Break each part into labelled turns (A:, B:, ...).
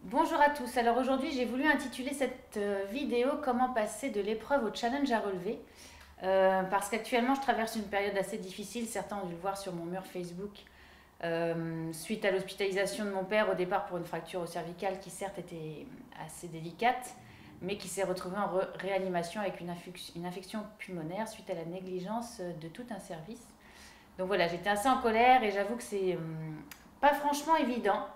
A: Bonjour à tous, alors aujourd'hui j'ai voulu intituler cette vidéo comment passer de l'épreuve au challenge à relever parce qu'actuellement je traverse une période assez difficile, certains ont dû le voir sur mon mur Facebook suite à l'hospitalisation de mon père au départ pour une fracture au cervical qui certes était assez délicate mais qui s'est retrouvée en réanimation avec une infection pulmonaire suite à la négligence de tout un service. Donc voilà, j'étais assez en colère et j'avoue que c'est pas franchement évident.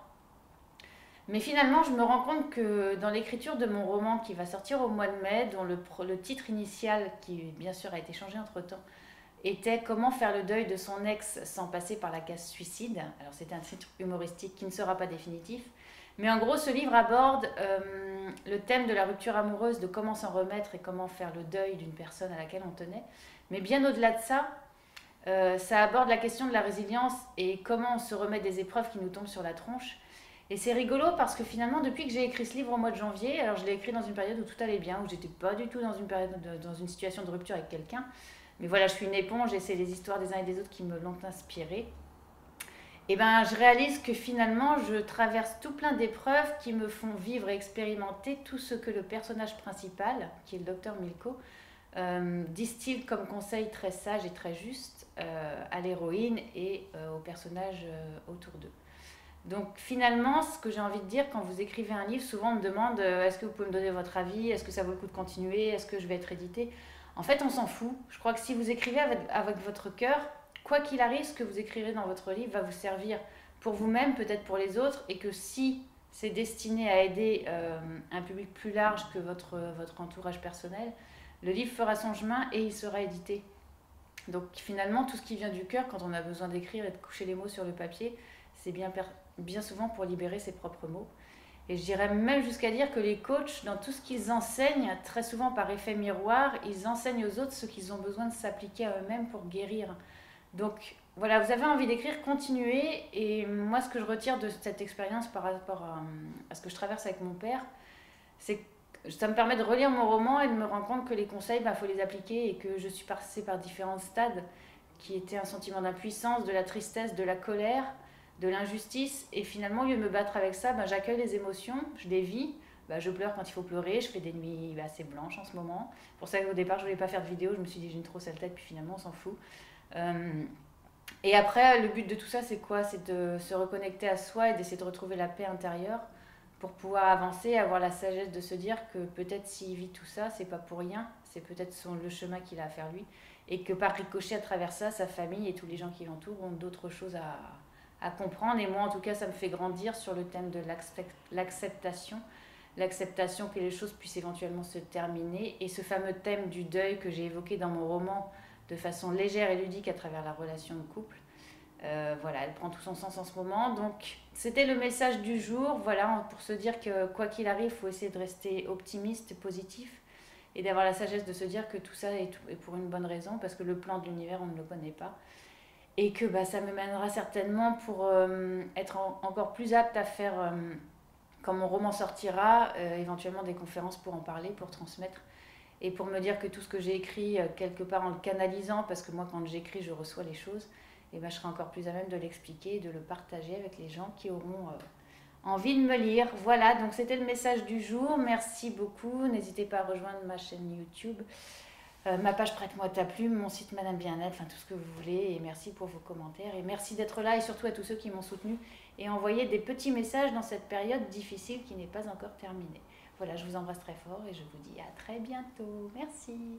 A: Mais finalement, je me rends compte que dans l'écriture de mon roman qui va sortir au mois de mai, dont le titre initial, qui bien sûr a été changé entre-temps, était Comment faire le deuil de son ex sans passer par la case suicide. Alors c'était un titre humoristique qui ne sera pas définitif. Mais en gros, ce livre aborde le thème de la rupture amoureuse, de comment s'en remettre et comment faire le deuil d'une personne à laquelle on tenait. Mais bien au-delà de ça, ça aborde la question de la résilience et comment on se remet des épreuves qui nous tombent sur la tronche. Et c'est rigolo parce que finalement, depuis que j'ai écrit ce livre au mois de janvier, alors je l'ai écrit dans une période où tout allait bien, où j'étais pas du tout dans une période, dans une situation de rupture avec quelqu'un. Mais voilà, je suis une éponge et c'est les histoires des uns et des autres qui me l'ont inspirée. Et ben, je réalise que finalement, je traverse tout plein d'épreuves qui me font vivre et expérimenter tout ce que le personnage principal, qui est le docteur Milko, distille comme conseil très sage et très juste à l'héroïne et aux personnages autour d'eux. Donc finalement, ce que j'ai envie de dire, quand vous écrivez un livre, souvent on me demande est-ce que vous pouvez me donner votre avis, est-ce que ça vaut le coup de continuer, est-ce que je vais être édité. En fait, on s'en fout. Je crois que si vous écrivez avec votre cœur, quoi qu'il arrive, ce que vous écrirez dans votre livre va vous servir pour vous-même, peut-être pour les autres, et que si c'est destiné à aider un public plus large que votre entourage personnel, le livre fera son chemin et il sera édité. Donc finalement, tout ce qui vient du cœur, quand on a besoin d'écrire et de coucher les mots sur le papier, c'est bien souvent pour libérer ses propres mots. Et je dirais même jusqu'à dire que les coachs, dans tout ce qu'ils enseignent, très souvent par effet miroir, ils enseignent aux autres ce qu'ils ont besoin de s'appliquer à eux-mêmes pour guérir. Donc voilà, vous avez envie d'écrire, continuez. Et moi, ce que je retire de cette expérience par rapport à ce que je traverse avec mon père, c'est que ça me permet de relire mon roman et de me rendre compte que les conseils, il faut les appliquer et que je suis passée par différents stades qui étaient un sentiment d'impuissance, de la tristesse, de la colère, de l'injustice. Et finalement, au lieu de me battre avec ça, j'accueille les émotions, je les vis. Je pleure quand il faut pleurer, je fais des nuits assez blanches en ce moment. C'est pour ça qu'au départ, je voulais pas faire de vidéo, je me suis dit j'ai une trop sale tête, puis finalement, on s'en fout. Et après, le but de tout ça, c'est quoi? C'est de se reconnecter à soi et d'essayer de retrouver la paix intérieure pour pouvoir avancer, avoir la sagesse de se dire que peut-être s'il vit tout ça, c'est pas pour rien, c'est peut-être le chemin qu'il a à faire lui, et que par ricochet à travers ça, sa famille et tous les gens qui l'entourent ont d'autres choses à comprendre. Et moi, en tout cas, ça me fait grandir sur le thème de l'acceptation, l'acceptation que les choses puissent éventuellement se terminer, et ce fameux thème du deuil que j'ai évoqué dans mon roman de façon légère et ludique à travers la relation de couple. Voilà, elle prend tout son sens en ce moment. Donc, c'était le message du jour. Voilà, pour se dire que quoi qu'il arrive, il faut essayer de rester optimiste, positif, et d'avoir la sagesse de se dire que tout ça est pour une bonne raison, parce que le plan de l'univers, on ne le connaît pas. Et que ça me mènera certainement pour être encore plus apte à faire, quand mon roman sortira, éventuellement des conférences pour en parler, pour transmettre. Et pour me dire que tout ce que j'ai écrit, quelque part en le canalisant, parce que moi, quand j'écris, je reçois les choses, et je serai encore plus à même de l'expliquer et de le partager avec les gens qui auront envie de me lire. Voilà, donc c'était le message du jour. Merci beaucoup. N'hésitez pas à rejoindre ma chaîne YouTube, ma page Prête-moi ta plume, mon site Madame Bien-être, enfin tout ce que vous voulez. Et merci pour vos commentaires. Et merci d'être là, et surtout à tous ceux qui m'ont soutenu et envoyé des petits messages dans cette période difficile qui n'est pas encore terminée. Voilà, je vous embrasse très fort et je vous dis à très bientôt. Merci.